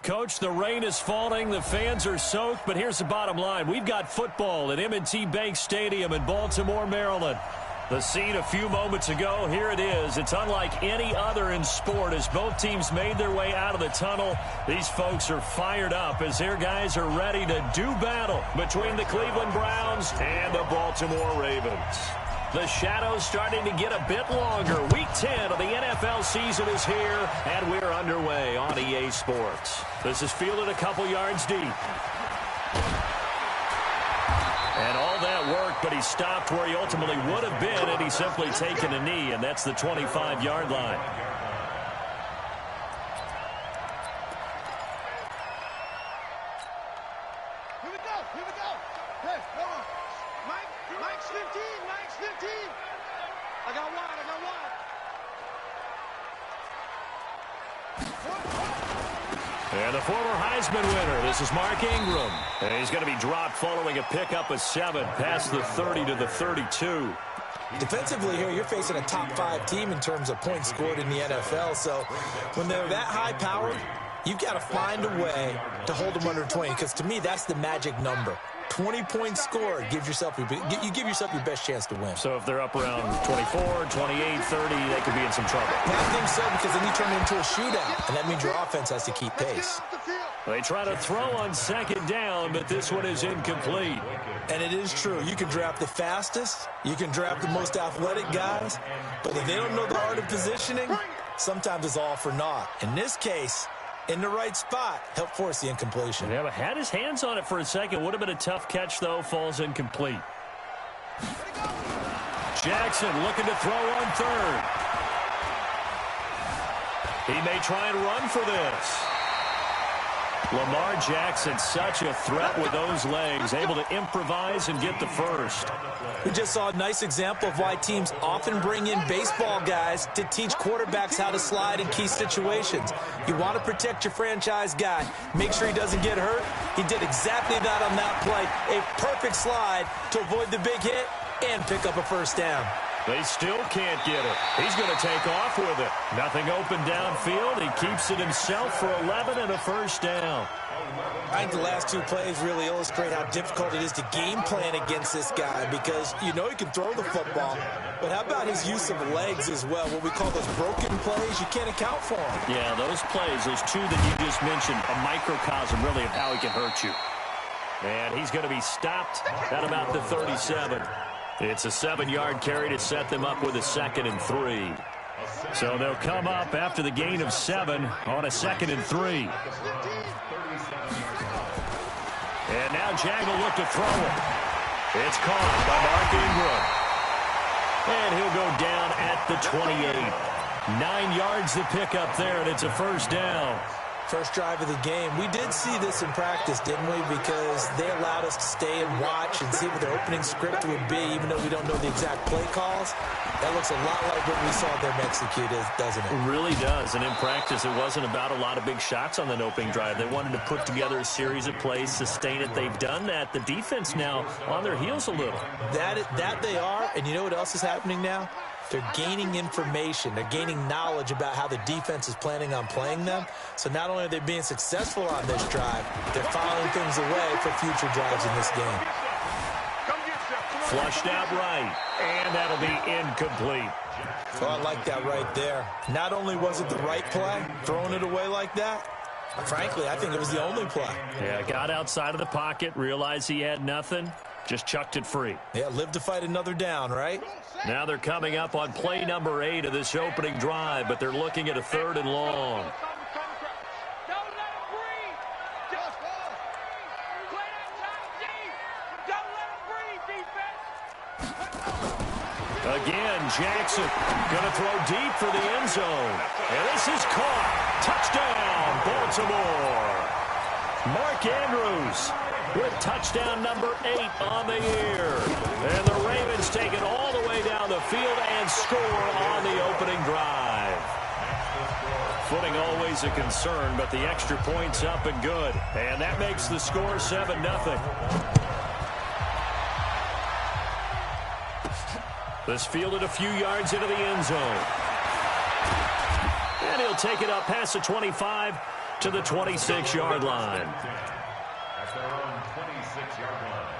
Coach, the rain is falling, the fans are soaked, but here's the bottom line. We've got football at M&T Bank Stadium in Baltimore, Maryland. The scene a few moments ago, here it is. It's unlike any other in sport as both teams made their way out of the tunnel. These folks are fired up as their guys are ready to do battle between the Cleveland Browns and the Baltimore Ravens. The shadows starting to get a bit longer. Week 10 of the NFL season is here, and we're underway on EA Sports. This is fielded a couple yards deep. And all that work, but he stopped where he ultimately would have been had he simply taken a knee, and that's the 25-yard line. Here we go, here we go. Hey, hold on. Mike's 15, Mike's 15. I got one. And the former Heisman winner, this is Mark Ingram. And he's going to be dropped following a pickup of 7 past the 30 to the 32. Defensively here, you're facing a top-5 team in terms of points scored in the NFL. So when they're that high-powered, you've got to find a way to hold them under 20, because to me, that's the magic number. 20 points scored, you give yourself your best chance to win. So if they're up around 24, 28, 30, they could be in some trouble. I think so, because then you turn it into a shootout, and that means your offense has to keep pace. They try to throw on second down, but this one is incomplete. And it is true. You can draft the fastest, you can draft the most athletic guys, but if they don't know the art of positioning, sometimes it's all for naught. In this case, in the right spot, help force the incompletion. Yeah, but had his hands on it for a second. Would have been a tough catch, though. Falls incomplete. Jackson looking to throw on third. He may try and run for this. Lamar Jackson, such a threat with those legs, able to improvise and get the first. We just saw a nice example of why teams often bring in baseball guys to teach quarterbacks how to slide in key situations. You want to protect your franchise guy. Make sure he doesn't get hurt. He did exactly that on that play. A perfect slide to avoid the big hit and pick up a first down. They still can't get it. He's going to take off with it. Nothing open downfield. He keeps it himself for 11 and a first down. I think the last two plays really illustrate how difficult it is to game plan against this guy, because you know he can throw the football, but how about his use of legs as well? What we call those broken plays, you can't account for them. Yeah, those plays, those two that you just mentioned, a microcosm really of how he can hurt you. And he's going to be stopped at about the 37. It's a 7-yard carry to set them up with a 2nd and 3. So they'll come up after the gain of 7 on a 2nd and 3. And now Jag will look to throw it. It's caught by Mark Ingram. And he'll go down at the 28. 9 yards to pick up there, and it's a first down. First drive of the game. We did see this in practice, didn't we? Because they allowed us to stay and watch and see what their opening script would be, even though we don't know the exact play calls. That looks a lot like what we saw them execute, doesn't it? It really does. And in practice, it wasn't about a lot of big shots on that opening drive. They wanted to put together a series of plays, sustain it. They've done that. The defense now on their heels a little. That they are. And you know what else is happening now? They're gaining information. They're gaining knowledge about how the defense is planning on playing them. So not only are they being successful on this drive, they're filing things away for future drives in this game. Flushed out right, and that'll be incomplete. Oh, I like that right there. Not only was it the right play, throwing it away like that, frankly, I think it was the only play. Yeah, got outside of the pocket, realized he had nothing, just chucked it free. Yeah, live to fight another down, right? Now they're coming up on play number 8 of this opening drive, but they're looking at a 3rd and long. Again, Jackson going to throw deep for the end zone. And this is caught. Touchdown, Baltimore. Mark Andrews with touchdown number 8 on the year. And the Ravens take it all the way down the field and score on the opening drive. Footing always a concern, but the extra point's up and good. And that makes the score 7-0. This fielded a few yards into the end zone. And he'll take it up past the 25 to the 26-yard line. At their own 26-yard line.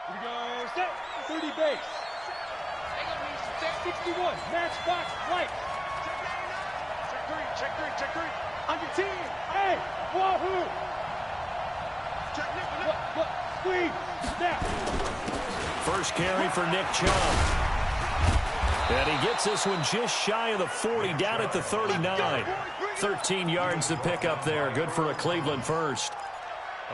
Here we go, set, 30 base. 61, match box, right. Check three. On your team. Hey, wahoo. Look, squeeze, snap. First carry for Nick Chubb. And he gets this one just shy of the 40, down at the 39. 13 yards to pick up there. Good for a Cleveland first.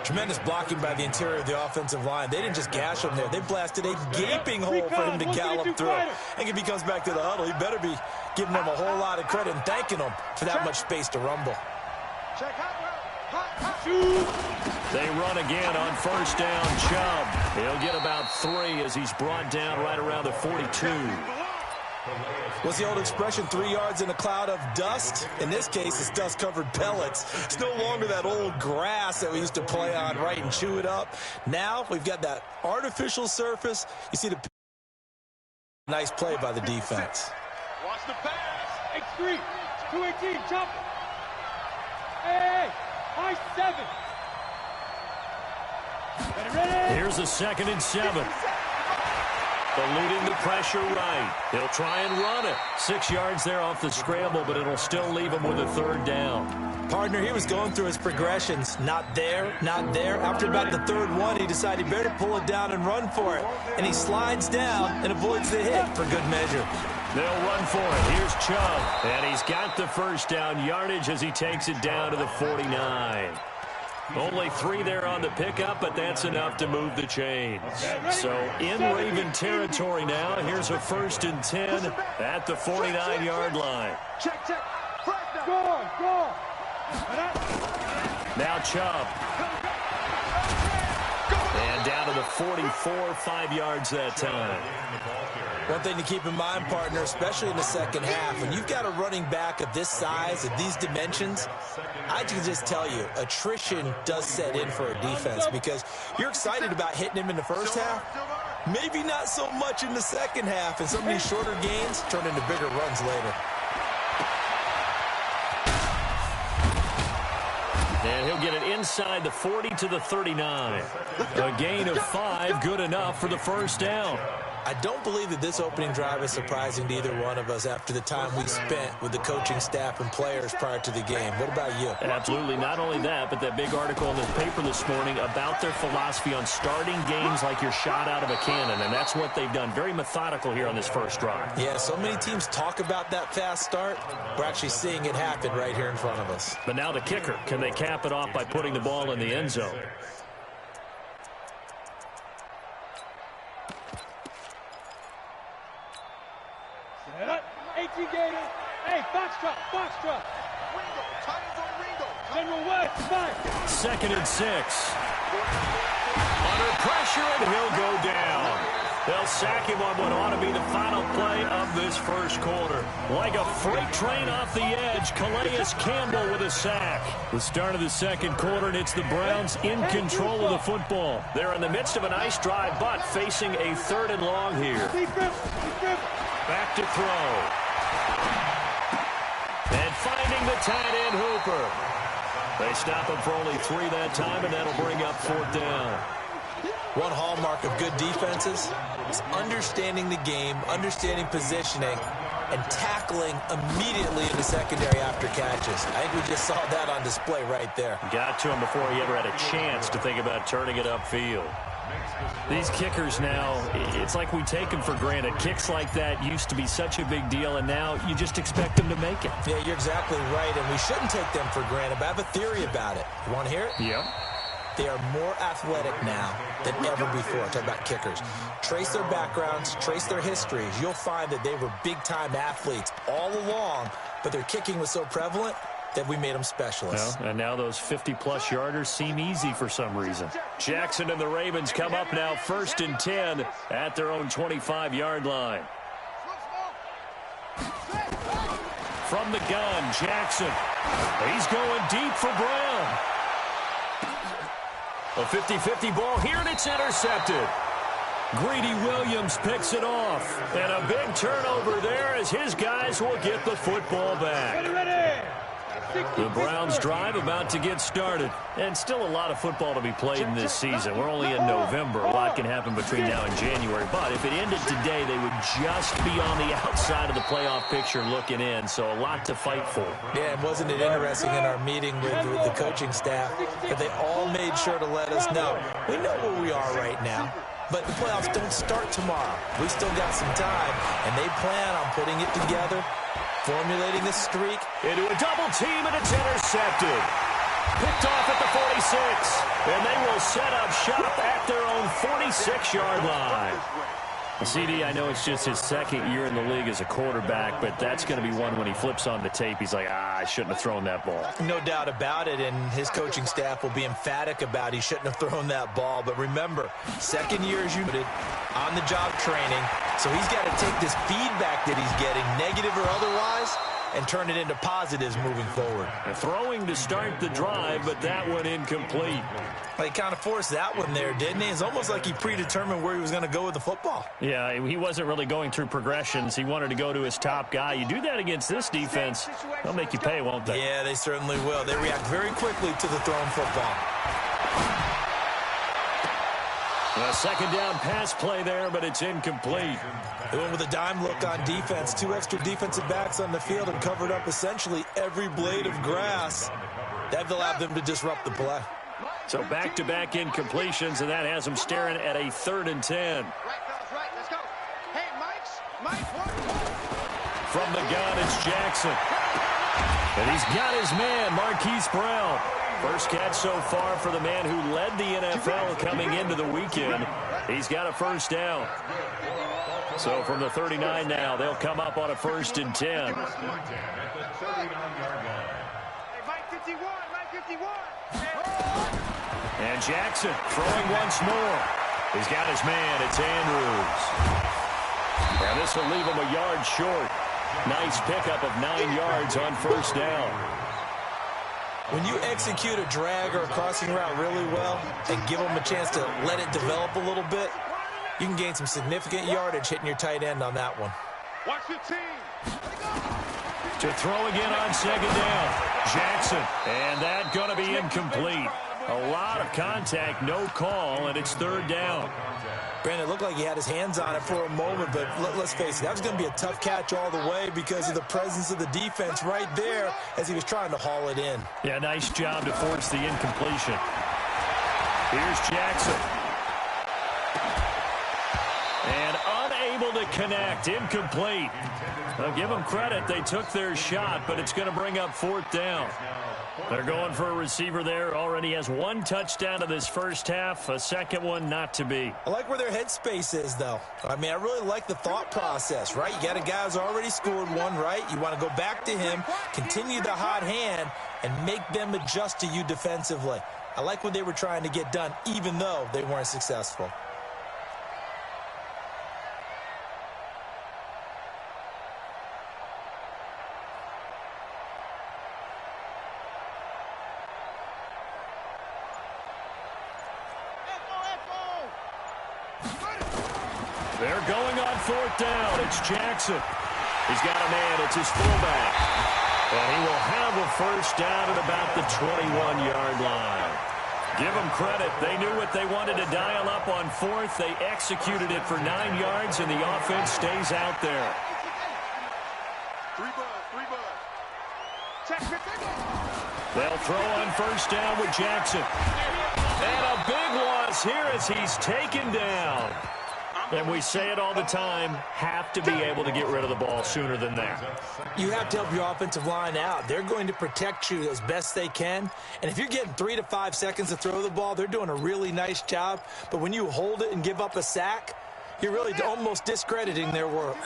Tremendous blocking by the interior of the offensive line. They didn't just gash him there. They blasted a gaping hole for him to gallop through. And if he comes back to the huddle, he better be giving them a whole lot of credit and thanking them for that much space to rumble. They run again on first down. Chubb. He'll get about 3 as he's brought down right around the 42. What's the old expression, 3 yards in a cloud of dust? In this case, it's dust-covered pellets. It's no longer that old grass that we used to play on, right, and chew it up. Now we've got that artificial surface. You see the nice play by the defense. Watch the pass. X3, 218, jump. Hey, high 7. Ready. Here's a 2nd and 7. Eluding the pressure right. He'll try and run it. 6 yards there off the scramble, but it'll still leave him with a 3rd down. Partner, he was going through his progressions. Not there, not there. After about the 3rd one, he decided he better pull it down and run for it. And he slides down and avoids the hit for good measure. They'll run for it. Here's Chubb. And he's got the first down yardage as he takes it down to the 49. Only 3 there on the pickup, but that's enough to move the chains. So in Raven territory now, here's a 1st and 10 at the 49-yard line. Check. Go. Now Chubb. And down to the 44, 5 yards that time. One thing to keep in mind, partner, especially in the second half, when you've got a running back of this size, of these dimensions, I can just tell you, attrition does set in for a defense because you're excited about hitting him in the first half, maybe not so much in the second half, and some of these shorter gains turn into bigger runs later. And he'll get it inside the 40 to the 39. A gain of 5, good enough for the first down. I don't believe that this opening drive is surprising to either one of us after the time we spent with the coaching staff and players prior to the game. What about you? Absolutely. Not only that, but that big article in the paper this morning about their philosophy on starting games like you're shot out of a cannon, and that's what they've done. Very methodical here on this first drive. Yeah, so many teams talk about that fast start. We're actually seeing it happen right here in front of us. But now the kicker. Can they cap it off by putting the ball in the end zone? Hey, Foxtrot. General West, 5. 2nd and 6. Under pressure, and he'll go down. They'll sack him on what ought to be the final play of this first quarter. Like a freight train off the edge, Calais Campbell with a sack. The start of the second quarter, and it's the Browns in control of the football. They're in the midst of a nice drive, but facing a 3rd and long here. Back to throw. And finding the tight end, Hooper. They stop him for only 3 that time, and that'll bring up 4th down. One hallmark of good defenses is understanding the game, understanding positioning, and tackling immediately in the secondary after catches. I think we just saw that on display right there. Got to him before he ever had a chance to think about turning it upfield. These kickers now, it's like we take them for granted. Kicks like that used to be such a big deal, and now you just expect them to make it. Yeah, you're exactly right, and we shouldn't take them for granted, but I have a theory about it. You want to hear it? Yep. They are more athletic now than ever before. Talk about kickers. Trace their backgrounds, trace their histories. You'll find that they were big-time athletes all along, but their kicking was so prevalent that we made them specialists. Well, and now those 50-plus yarders seem easy for some reason. Jackson and the Ravens come up now 1st and 10 at their own 25-yard line. From the gun, Jackson. He's going deep for Brown. A 50-50 ball here, and it's intercepted. Greedy Williams picks it off. And a big turnover there as his guys will get the football back. Ready. The Browns drive about to get started. And still a lot of football to be played in this season. We're only in November. A lot can happen between now and January. But if it ended today, they would just be on the outside of the playoff picture looking in. So a lot to fight for. Yeah, and wasn't it interesting in our meeting with the coaching staff that they all made sure to let us know. We know where we are right now, but the playoffs don't start tomorrow. We still got some time, and they plan on putting it together, formulating a streak. Into a double team, and it's intercepted. Picked off at the 46, and they will set up shop at their own 46-yard line. CD, I know it's just his second year in the league as a quarterback, but that's going to be one when he flips on the tape. He's like, I shouldn't have thrown that ball. No doubt about it, and his coaching staff will be emphatic about he shouldn't have thrown that ball. But remember, second year, as you noted, on-the-job training, so he's got to take this feedback that he's getting, negative or otherwise, and turn it into positives moving forward. Throwing to start the drive, but that one incomplete. He kind of forced that one there, didn't he? It's almost like he predetermined where he was going to go with the football. Yeah, he wasn't really going through progressions. He wanted to go to his top guy. You do that against this defense, they'll make you pay, won't they? Yeah, they certainly will. They react very quickly to the thrown football. A second down pass play there, but it's incomplete. They went with a dime look on defense. 2 extra defensive backs on the field and covered up essentially every blade of grass. That allowed them to disrupt the play. So back-to-back incompletions, and that has them staring at a 3rd and 10. Right, fellas, right. Let's go. Hey, Mike, From the gun, it's Jackson. And he's got his man, Marquise Brown. First catch so far for the man who led the NFL coming into the weekend. He's got a first down. So from the 39 now, they'll come up on a 1st and 10. Hey, Mike 51, Mike 51. And Jackson throwing once more. He's got his man. It's Andrews. And this will leave him a yard short. Nice pickup of 9 yards on first down. When you execute a drag or a crossing route really well and give them a chance to let it develop a little bit, you can gain some significant yardage hitting your tight end on that one. Watch 15. To throw again on second down. Jackson. And that going to be incomplete. A lot of contact, no call, and it's 3rd down. Brandon, it looked like he had his hands on it for a moment, but let's face it, that was going to be a tough catch all the way because of the presence of the defense right there as he was trying to haul it in. Yeah, nice job to force the incompletion. Here's Jackson. And unable to connect, incomplete. I'll give them credit. They took their shot, but it's going to bring up 4th down. They're going for a receiver there. Already has 1 touchdown in this first half. A second one not to be. I like where their headspace is, though. I mean, I really like the thought process, right? You got a guy who's already scored one, right? You want to go back to him, continue the hot hand, and make them adjust to you defensively. I like what they were trying to get done, even though they weren't successful. They're going on 4th down. It's Jackson. He's got a man. It's his fullback. And he will have a first down at about the 21-yard line. Give them credit. They knew what they wanted to dial up on 4th. They executed it for 9 yards, and the offense stays out there. 3 bud. Check. They'll throw on first down with Jackson. And a big loss here as he's taken down. And we say it all the time, have to be able to get rid of the ball sooner than that. You have to help your offensive line out. They're going to protect you as best they can. And if you're getting 3 to 5 seconds to throw the ball, they're doing a really nice job. But when you hold it and give up a sack, you're really almost discrediting their work.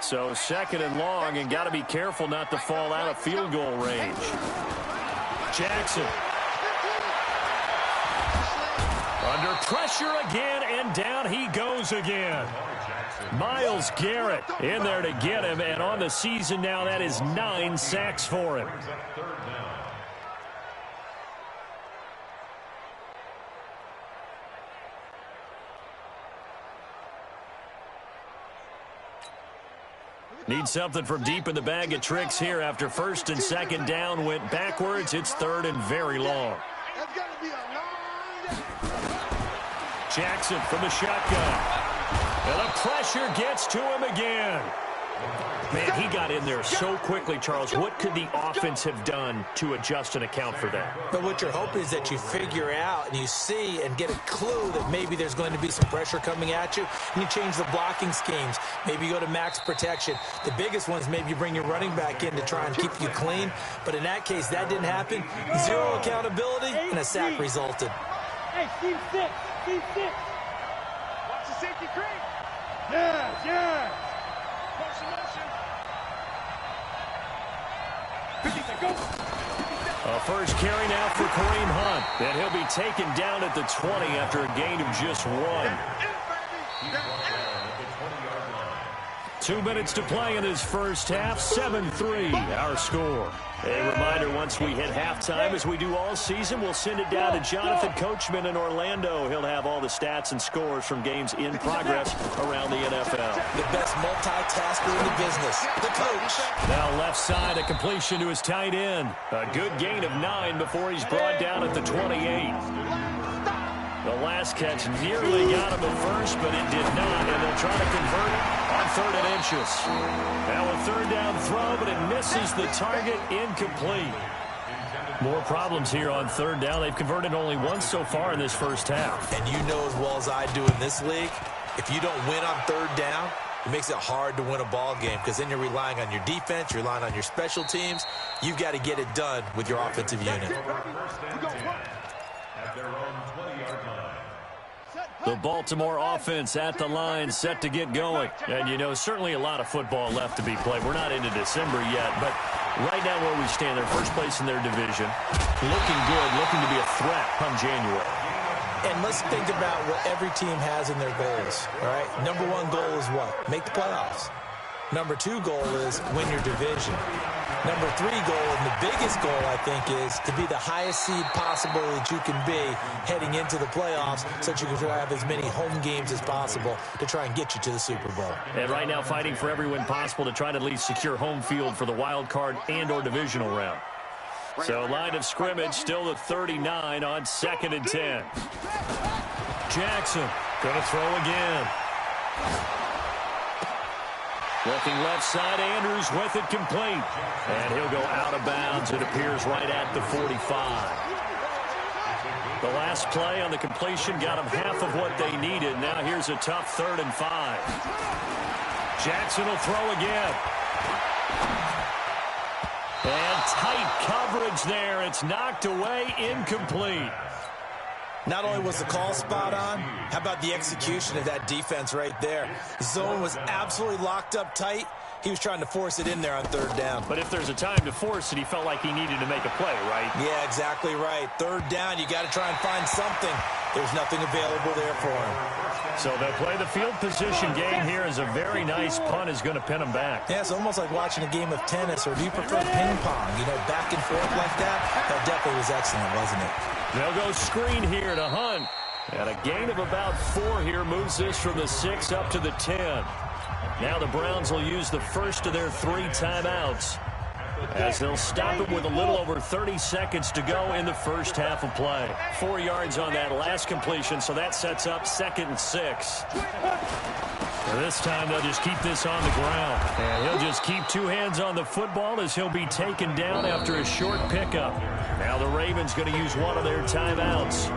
So 2nd and long, and got to be careful not to fall out of field goal range. Jackson. Under pressure again, and down he goes again. Myles Garrett in there to get him, and on the season now, that is 9 sacks for him. Need something from deep in the bag of tricks here after first and second down went backwards. It's third and very long. That's got to be a long. Jackson from the shotgun. And the pressure gets to him again. Man, he got in there so quickly, Charles. What could the offense have done to adjust and account for that? But what you're hoping is that you figure out and you see and get a clue that maybe there's going to be some pressure coming at you, and you change the blocking schemes. Maybe you go to max protection. The biggest one is maybe you bring your running back in to try and keep you clean. But in that case, that didn't happen. Zero accountability, and a sack resulted. Hey, Steve 6. Steve 6. Watch the safety creep. Yes. Motion. A first carry now for Kareem Hunt. And he'll be taken down at the 20 after a gain of just 1. 2 minutes to play in this first half. 7-3 our score. A reminder, once we hit halftime, as we do all season, we'll send it down to Jonathan Coachman in Orlando. He'll have all the stats and scores from games in progress around the NFL. The best multitasker in the business, the coach. Now left side, a completion to his tight end. A good gain of 9 before he's brought down at the 28. The last catch nearly got him at first, but it did not, and they'll try to convert it on 3rd and inches. Now a 3rd down throw, but it misses the target, incomplete. More problems here on 3rd down. They've converted only once so far in this first half. And you know as well as I do in this league, if you don't win on 3rd down, it makes it hard to win a ball game because then you're relying on your defense, you're relying on your special teams. You've got to get it done with your offensive unit. The Baltimore offense at the line, set to get going. And, you know, certainly a lot of football left to be played. We're not into December yet, but right now where we stand, they're first place in their division. Looking good, looking to be a threat come January. And let's think about what every team has in their goals, all right? Number 1 goal is what? Make the playoffs. Number 2 goal is win your division. Number 3 goal, and the biggest goal, I think, is to be the highest seed possible that you can be heading into the playoffs so that you can have as many home games as possible to try and get you to the Super Bowl. And right now fighting for every win possible to try to at least secure home field for the wild card and or divisional round. So line of scrimmage still the 39 on 2nd and 10. Jackson going to throw again. Looking left side, Andrews with it complete. And he'll go out of bounds, it appears, right at the 45. The last play on the completion got them half of what they needed. Now here's a tough 3rd and 5. Jackson will throw again. And tight coverage there. It's knocked away, incomplete. Not only was the call spot on, how about the execution of that defense right there? Zone was absolutely locked up tight. He was trying to force it in there on 3rd down. But if there's a time to force it, he felt like he needed to make a play, right? Yeah, exactly right. 3rd down, you got to try and find something. There's nothing available there for him. So they'll play the field position game here as a very nice punt is going to pin him back. Yeah, it's almost like watching a game of tennis, or do you prefer ping pong? You know, back and forth like that? That definitely was excellent, wasn't it? They'll go screen here to Hunt. And a gain of about 4 here moves this from the 6 up to the 10. Now the Browns will use the first of their 3 timeouts as they'll stop him with a little over 30 seconds to go in the first half of play. 4 yards on that last completion, so that sets up 2nd and 6. This time they'll just keep this on the ground. And he'll just keep 2 hands on the football as he'll be taken down after a short pickup. Now the Ravens going to use one of their timeouts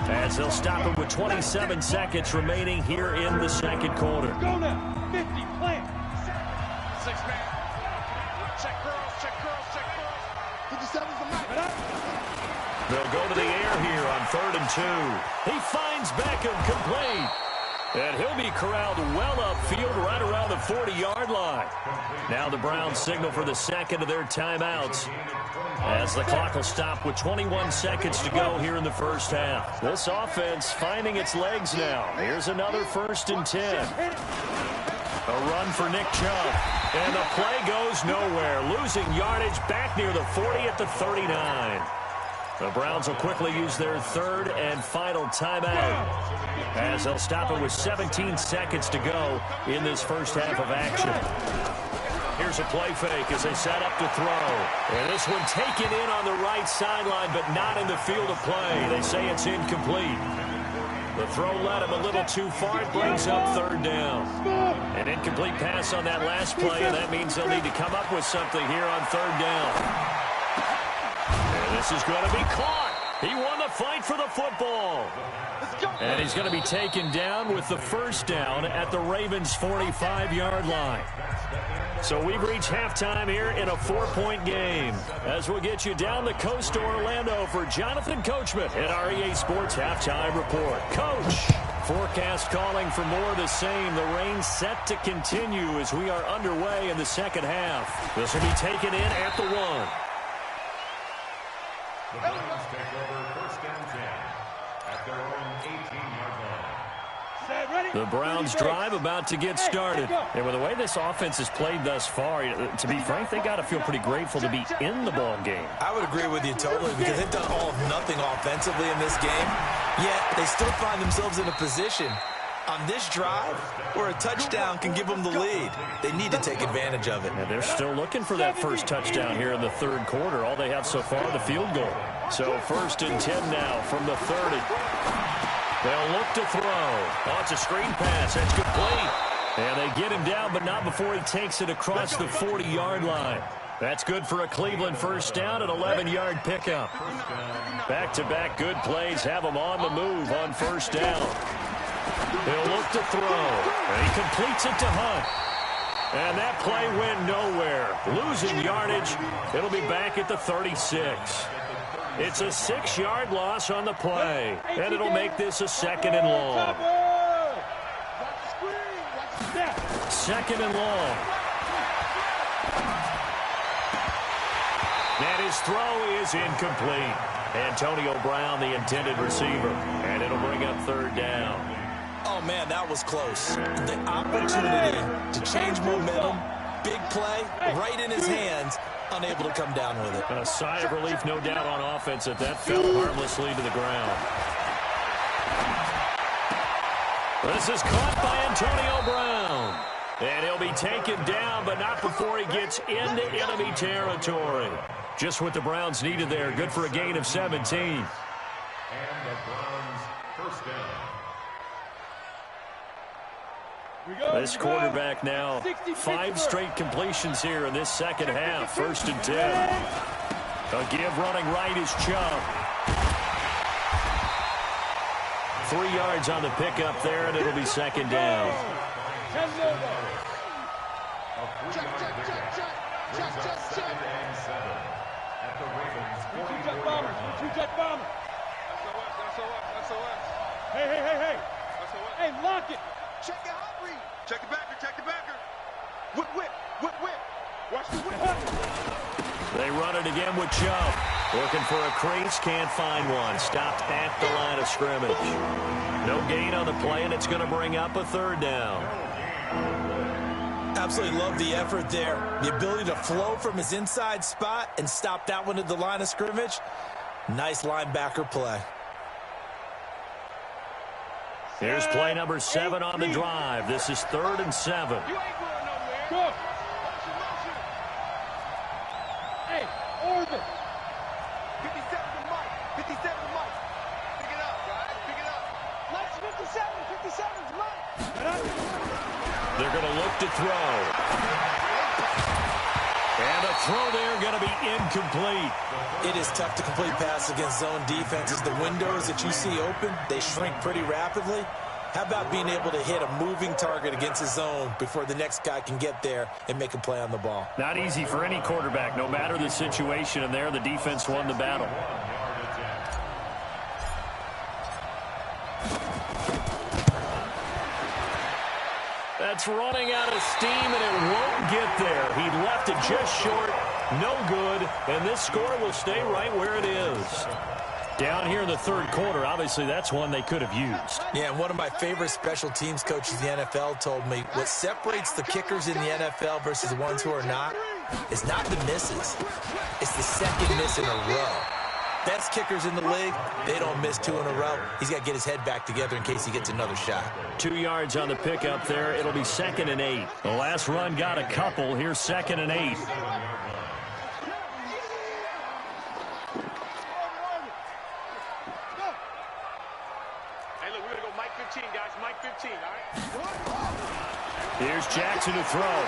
as they'll stop him with 27 seconds remaining here in the second quarter. Go now. 50, plant. 6 man. Check girls. 57's the mic. They'll go to the air here on 3rd and 2. He finds Beckham complete. And he'll be corralled well upfield right around the 40-yard line. Now the Browns signal for the second of their timeouts as the clock will stop with 21 seconds to go here in the first half. This offense finding its legs now. Here's another 1st and 10. A run for Nick Chubb. And the play goes nowhere. Losing yardage back near the 40 at the 39. The Browns will quickly use their 3rd and final timeout as they'll stop it with 17 seconds to go in this first half of action. Here's a play fake as they set up to throw. And this one taken in on the right sideline, but not in the field of play. They say it's incomplete. The throw led him a little too far. It brings up third down. An incomplete pass on that last play, and that means they'll need to come up with something here on third down. And this is going to be caught. He won the fight for the football. And he's going to be taken down with the first down at the Ravens' 45-yard line. So we've reached halftime here in a 4-point game. As we'll get you down the coast to Orlando for Jonathan Coachman at our EA Sports Halftime Report. Coach, forecast calling for more of the same. The rain set to continue as we are underway in the second half. This will be taken in at the 1. The Browns take over first and 10 at their own 18-yard line. The Browns drive about to get started. And with the way this offense has played thus far, to be frank, they got to feel pretty grateful to be in the ball game. I would agree with you totally because they've done all of nothing offensively in this game, yet they still find themselves in a position on this drive where a touchdown can give them the lead. They need to take advantage of it. And they're still looking for that first touchdown here in the third quarter. All they have so far, the field goal. So first and 10 now from the 30. They'll look to throw. Oh, it's a screen pass. That's complete. And they get him down, but not before he takes it across the 40-yard line. That's good for a Cleveland first down, an 11-yard pickup. Back-to-back good plays have them on the move on first down. He'll look to throw, and he completes it to Hunt. And that play went nowhere. Losing yardage. It'll be back at the 36. It's a 6-yard loss on the play, and it'll make this a second and long. Second and long. And his throw is incomplete. Antonio Brown, the intended receiver, and it'll bring up third down. Oh, man, that was close. The opportunity to change momentum, big play, right in his hands, unable to come down with it. And a sigh of relief, no doubt, on offense that fell harmlessly to the ground. This is caught by Antonio Brown. And he'll be taken down, but not before he gets into enemy territory. Just what the Browns needed there. Good for a gain of 17. And the Browns first down. This quarterback now, 5 straight completions here in this second half. First and 10. A give running right is Chubb. 3 yards on the pickup there, and it'll be second down. A 3-yard pickup brings up second and 7 at the Ravens' 44-yard line. Hey. Hey, lock it. Check it out, Reed. Check the backer. Whip. Watch the whip. They run it again with Chubb. Looking for a crease, can't find one. Stopped at the line of scrimmage. No gain on the play, and it's going to bring up a third down. Absolutely love the effort there. The ability to flow from his inside spot and stop that one at the line of scrimmage. Nice linebacker play. Here's play number 7 on the drive. This is 3rd and 7. Go. Hey, Orvin. 57 to Mike. Pick it up, guys. Pick it up. Mike's 57's Mike. They're going to look to throw. And a throw there going to be incomplete. It is tough to complete pass against zone defenses. The windows that you see open, they shrink pretty rapidly. How about being able to hit a moving target against his zone before the next guy can get there and make a play on the ball? Not easy for any quarterback, no matter the situation, and there the defense won the battle. That's running out of steam, and it won't get there. He left it just short, no good, and this score will stay right where it is. Down here in the third quarter, obviously that's one they could have used. Yeah, and one of my favorite special teams coaches in the NFL told me what separates the kickers in the NFL versus the ones who are not is not the misses. It's the second miss in a row. Best kickers in the league, they don't miss 2 in a row. He's got to get his head back together in case he gets another shot. 2 yards on the pickup there. It'll be 2nd and 8. The last run got a couple. Here's 2nd and 8. Hey, look, we're going to go Mike 15, guys. Mike 15, all right? Here's Jackson to throw.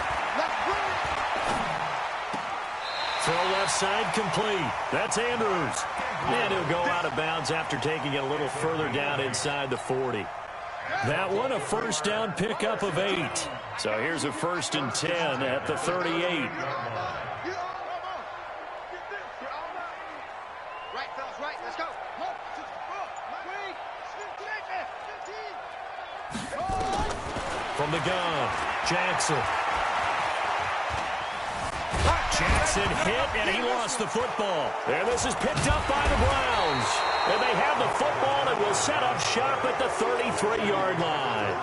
Throw left side complete. That's Andrews. And he'll go out of bounds after taking it a little further down inside the 40. That one a first down pickup of 8. So here's a 1st and 10 at the 38. Right, fellas, right. Let's go. From the gun, Jackson. Jackson hit, and he lost the football. And this is picked up by the Browns. And they have the football and will set up shop at the 33-yard line.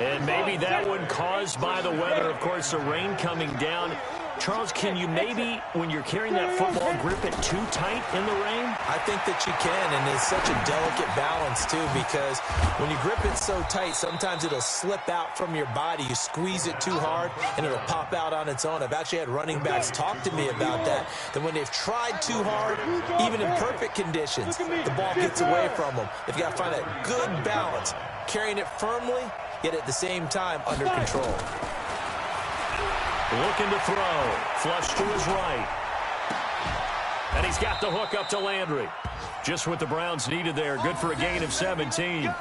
And maybe that one caused by the weather. Of course, the rain coming down. Charles, can you maybe, when you're carrying that football, grip it too tight in the rain? I think that you can, and it's such a delicate balance, too, because when you grip it so tight, sometimes it'll slip out from your body. You squeeze it too hard, and it'll pop out on its own. I've actually had running backs talk to me about that when they've tried too hard, even in perfect conditions, the ball gets away from them. They've got to find that good balance, carrying it firmly, yet at the same time under control. Looking to throw. Flush to his right. And he's got the hook up to Landry. Just what the Browns needed there. Good for a gain of 17.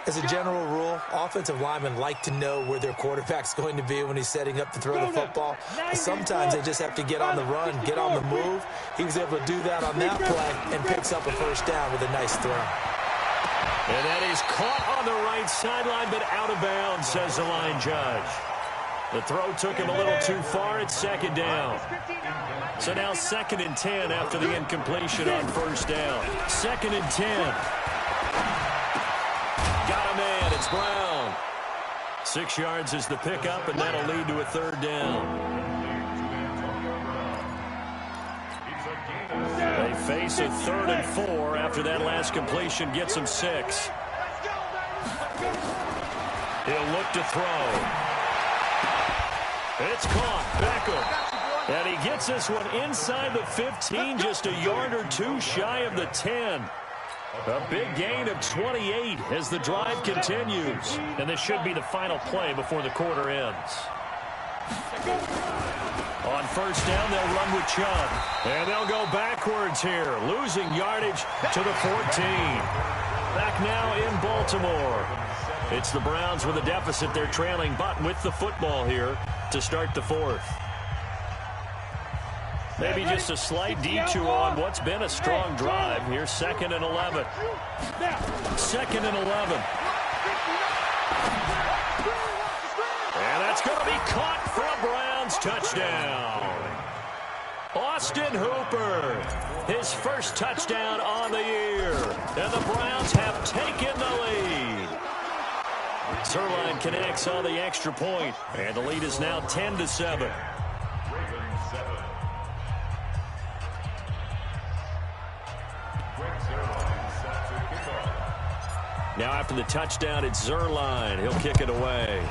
As a general rule, offensive linemen like to know where their quarterback's going to be when he's setting up to throw the football. But sometimes they just have to get on the run, get on the move. He was able to do that on that play and picks up a first down with a nice throw. And that is caught on the right sideline, but out of bounds, says the line judge. The throw took him a little too far. It's 2nd down. So now 2nd and 10 after the incompletion on first down. 2nd and 10. Got a man. It's Brown. 6 yards is the pickup, and that'll lead to a 3rd down. They face a 3rd and 4 after that last completion gets him 6. He'll look to throw. It's caught. Beckham. And he gets this one inside the 15, just a yard or 2 shy of the 10. A big gain of 28 as the drive continues. And this should be the final play before the quarter ends. On first down, they'll run with Chubb. And they'll go backwards here, losing yardage to the 14. Back now in Baltimore. It's the Browns with a deficit. They're trailing, but with the football here to start the 4th. Maybe just a slight detour on what's been a strong drive. Here's 2nd and 11. 2nd and 11. And that's going to be caught for a Browns touchdown. Austin Hooper, his first touchdown on the year. And the Browns have taken the lead. Zerline connects on the extra point, and the lead is now 10-7. Now after the touchdown, it's Zerline. He'll kick it away.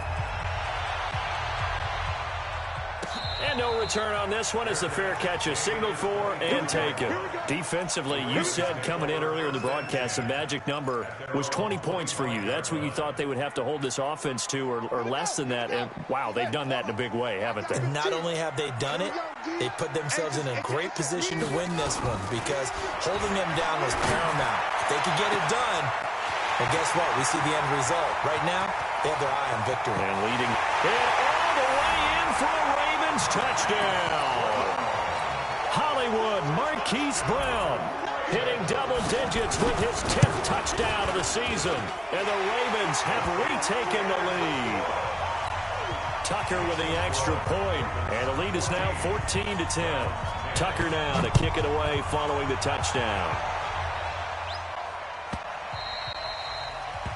And no return on this one as the fair catch is signaled for and taken. Defensively, you said coming in earlier in the broadcast, the magic number was 20 points for you. That's what you thought they would have to hold this offense to, or less than that. And, wow, they've done that in a big way, haven't they? And not only have they done it, they put themselves in a great position to win this one because holding them down was paramount. If they could get it done, well, guess what? We see the end result. Right now, they have their eye on victory. And leading it all the way in for a Ravens touchdown. Hollywood Marquise Brown hitting double digits with his 10th touchdown of the season. And the Ravens have retaken the lead. Tucker with the extra point. And the lead is now 14-10. Tucker now to kick it away following the touchdown.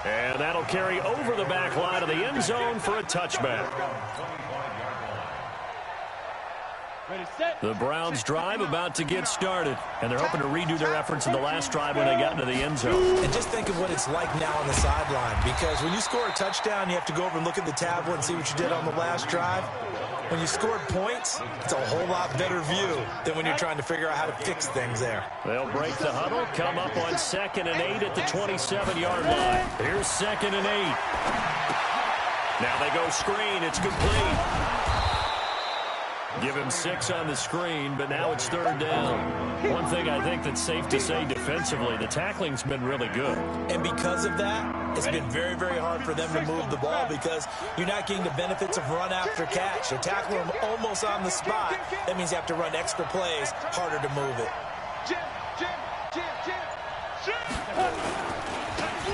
And that'll carry over the back line of the end zone for a touchback. The Browns drive about to get started, and they're hoping to redo their efforts in the last drive when they got into the end zone. And just think of what it's like now on the sideline, because when you score a touchdown, you have to go over and look at the tablet and see what you did on the last drive. When you scored points, it's a whole lot better view than when you're trying to figure out how to fix things there. They'll break the huddle, come up on 2nd and 8 at the 27-yard line. Here's 2nd and 8. Now they go screen. It's complete. Give him 6 on the screen, but now it's 3rd down. One thing I think that's safe to say defensively, the tackling's been really good. And because of that, it's been very, very hard for them to move the ball because you're not getting the benefits of run after catch. You tackle them almost on the spot. That means you have to run extra plays, harder to move it.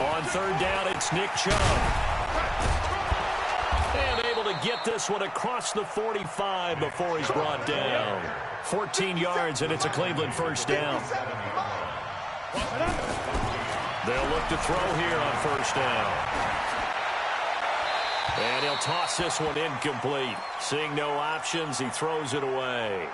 On 3rd down, it's Nick Chubb. And able to get this one across the 45 before he's brought down. 14 yards, and it's a Cleveland 1st down. They'll look to throw here on 1st down. And he'll toss this one incomplete. Seeing no options, he throws it away.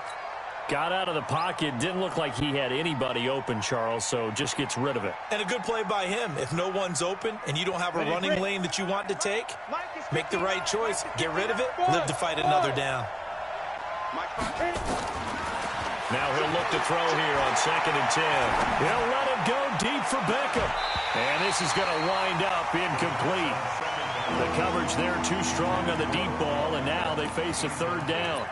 Got out of the pocket. Didn't look like he had anybody open, Charles, so just gets rid of it. And a good play by him. If no one's open and you don't have a running lane that you want to take, make the right choice. Get rid of it. Live to fight another down. Now he'll look to throw here on 2nd and 10. He'll let him go deep for Beckham. And this is going to wind up incomplete. The coverage there too strong on the deep ball, and now they face a 3rd down.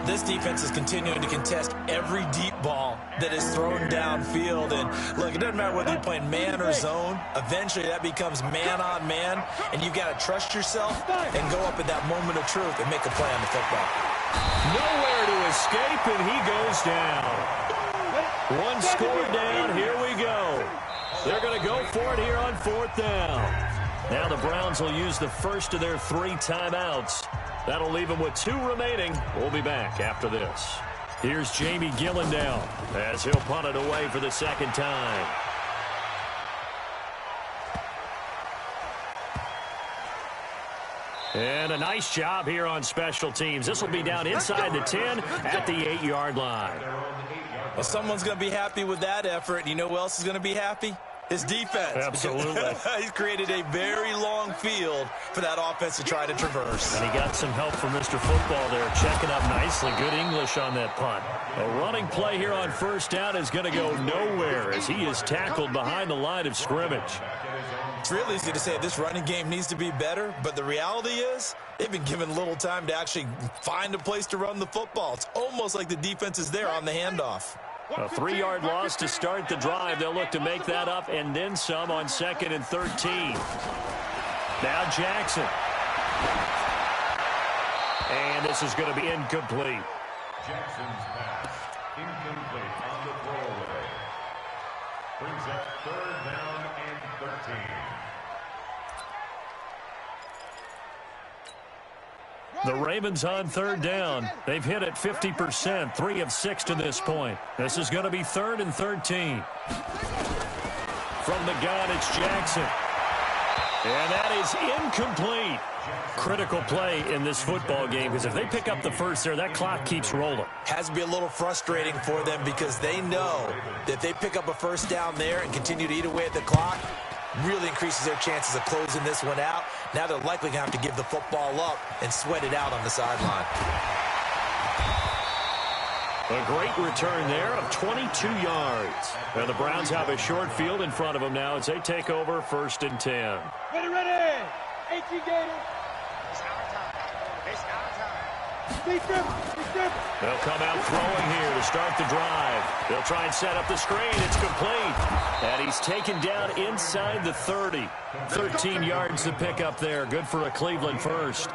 This defense is continuing to contest every deep ball that is thrown downfield. And look, it doesn't matter whether you're playing man or zone. Eventually that becomes man on man, and you've got to trust yourself and go up at that moment of truth and make a play on the football. Nowhere to escape, and he goes down. One score down. Here we go. They're going to go for it here on 4th down. Now the Browns will use the first of their 3 timeouts. That'll leave them with 2 remaining. We'll be back after this. Here's Jamie Gillendow as he'll punt it away for the 2nd time. And a nice job here on special teams. This will be down inside the 10 at the 8-yard line. Well, someone's going to be happy with that effort. You know who else is going to be happy? His defense. Absolutely. He's created a very long field for that offense to try to traverse. And he got some help from Mr. Football there, checking up nicely. Good English on that punt. A running play here on 1st down is going to go nowhere as he is tackled behind the line of scrimmage. It's real easy to say this running game needs to be better, but the reality is they've been given little time to actually find a place to run the football. It's almost like the defense is there on the handoff. A 3-yard loss to start the drive. They'll look to make that up and then some on 2nd and 13. Now Jackson. And this is going to be incomplete. Jackson's pass incomplete on the throwaway. Brings up 3rd down and 13. The Ravens on 3rd down. They've hit it 50%, 3 of 6 to this point. This is going to be 3rd and 13. From the gun, it's Jackson. And that is incomplete. Critical play in this football game because if they pick up the first there, that clock keeps rolling. Has to be a little frustrating for them because they know that if they pick up a 1st down there and continue to eat away at the clock, really increases their chances of closing this one out. Now they're likely going to have to give the football up and sweat it out on the sideline. A great return there of 22 yards. And the Browns have a short field in front of them now as they take over 1st and 10. Ready. 18 Gators. They'll come out throwing here to start the drive. They'll try and set up the screen. It's complete. And he's taken down inside the 30. 13 yards to pick up there. Good for a Cleveland 1st.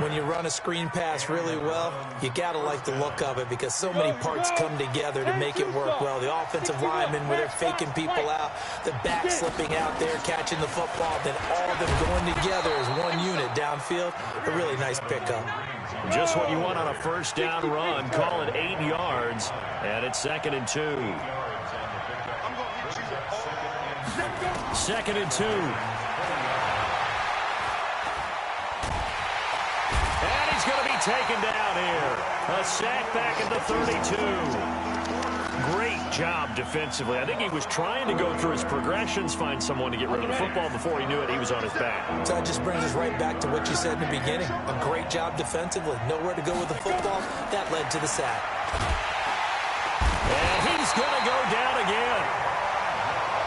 When you run a screen pass really well, you got to like the look of it because so many parts come together to make it work well. The offensive linemen, where they're faking people out, the back slipping out there, catching the football, then all of them going together as one unit downfield. A really nice pickup. Just what you want on a 1st down run. Call it 8 yards, and it's 2nd and 2. 2nd and 2. And he's going to be taken down here. A sack back at the 32. Great job defensively. I think he was trying to go through his progressions, find someone to get rid of the football. Before he knew it, he was on his back. So that just brings us right back to what you said in the beginning. A great job defensively. Nowhere to go with the football. That led to the sack. And he's going to go down again.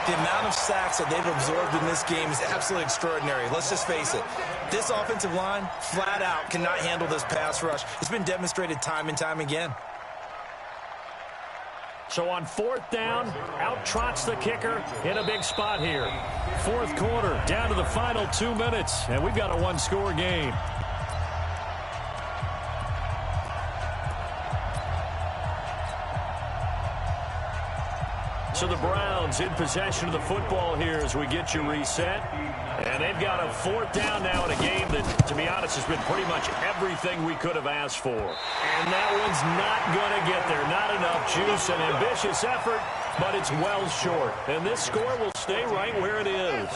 The amount of sacks that they've absorbed in this game is absolutely extraordinary. Let's just face it. This offensive line, flat out, cannot handle this pass rush. It's been demonstrated time and time again. So on fourth down, out trots the kicker in a big spot here. Fourth quarter, down to the final 2 minutes, and we've got a one-score game. So the Browns in possession of the football here as we get you reset. And they've got a fourth down now in a game that, to be honest, has been pretty much everything we could have asked for. And that one's not going to get there. Not enough juice, an ambitious effort, but it's well short. And this score will stay right where it is.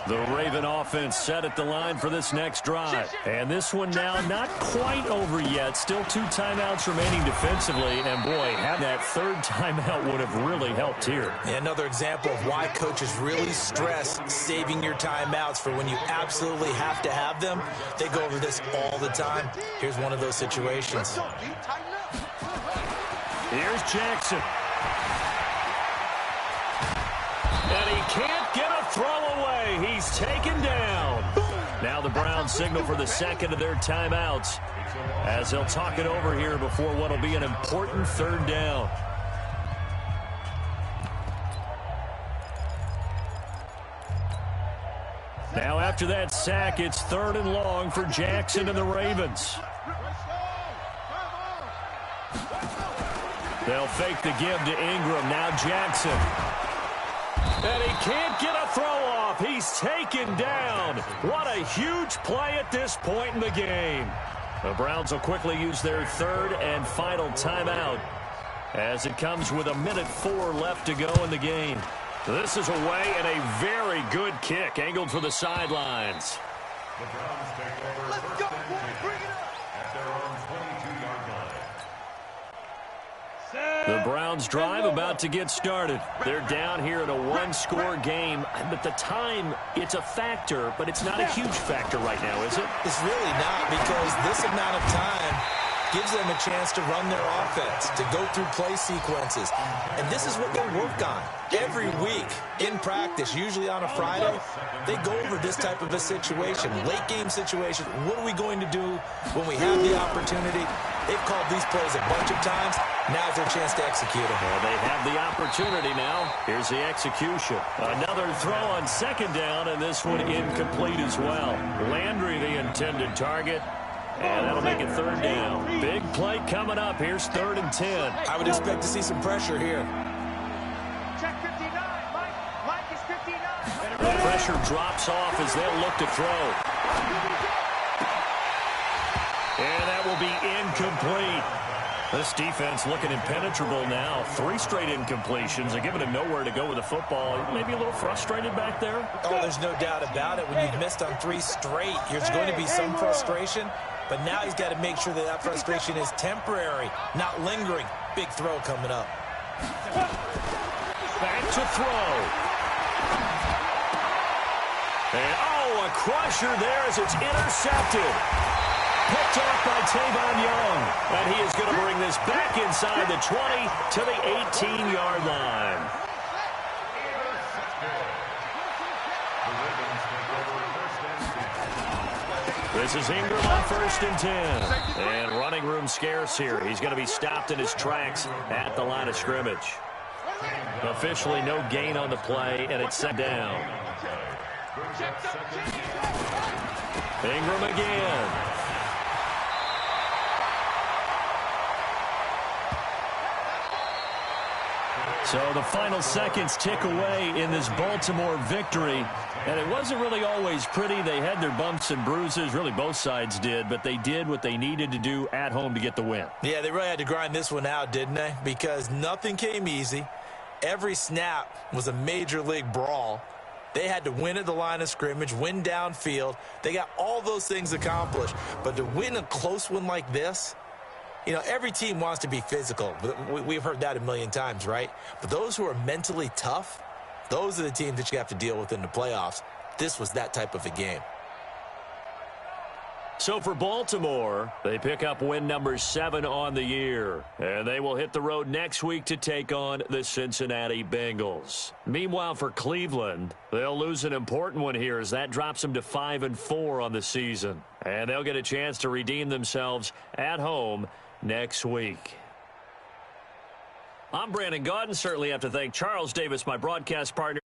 The Raven offense set at the line for this next drive. And this one now not quite over yet. Still 2 timeouts remaining defensively. And, boy, having that third timeout would have really helped here. Another example of why coaches really stress saving your timeouts for when you absolutely have to have them. They go over this all the time. Here's one of those situations. Here's Jackson. And he can't get a throw away. He's taken down. Now the Browns signal for the second of their timeouts as they'll talk it over here before what will be an important third down. Now after that sack, it's 3rd and long for Jackson and the Ravens. They'll fake the give to Ingram. Now Jackson. And he can't get a throw off. He's taken down. What a huge play at this point in the game. The Browns will quickly use their 3rd and final timeout as it comes with 1:04 left to go in the game. This is away and a very good kick angled for the sidelines. The Browns take over. Let's go, boys. Bring it up. At their own 22-yard line. The Browns drive about to get started. They're down here in a one-score game, but the time, it's a factor, but it's not a huge factor right now, is it? It's really not, because this amount of time gives them a chance to run their offense, to go through play sequences. And this is what they work on every week in practice, usually on a Friday. They go over this type of a situation, late-game situation. What are we going to do when we have the opportunity? They've called these plays a bunch of times. Now's their chance to execute them. Well, they have the opportunity now. Here's the execution. Another throw on 2nd down, and this one incomplete as well. Landry, the intended target. And that'll make it 3rd down. Big play coming up. Here's 3rd and 10. I would expect to see some pressure here. Check 59, Mike. Mike is 59. The pressure drops off as they'll look to throw. And that will be incomplete. This defense looking impenetrable now. 3 straight incompletions. They're giving him nowhere to go with the football. Maybe a little frustrated back there. Oh, there's no doubt about it. When you've missed on 3 straight, there's going to be some frustration. But now he's got to make sure that that frustration is temporary, not lingering. Big throw coming up. Back to throw. And, oh, a crusher there as it's intercepted. Picked off by Tavon Young. And he is going to bring this back inside the 20 to the 18-yard line. This is Ingram on 1st and 10. And running room scarce here. He's going to be stopped in his tracks at the line of scrimmage. Officially no gain on the play, and it's set down. Ingram again. So the final seconds tick away in this Baltimore victory. And it wasn't really always pretty. They had their bumps and bruises. Really, both sides did. But they did what they needed to do at home to get the win. Yeah, they really had to grind this one out, didn't they? Because nothing came easy. Every snap was a major league brawl. They had to win at the line of scrimmage, win downfield. They got all those things accomplished. But to win a close one like this, You know, every team wants to be physical. We've heard that a million times, right? But those who are mentally tough, those are the teams that you have to deal with in the playoffs. This was that type of a game. So for Baltimore, they pick up win number 7 on the year. And they will hit the road next week to take on the Cincinnati Bengals. Meanwhile, for Cleveland, they'll lose an important one here as that drops them to 5-4 on the season. And they'll get a chance to redeem themselves at home next week. I'm Brandon Gaudin. Certainly have to thank Charles Davis, my broadcast partner.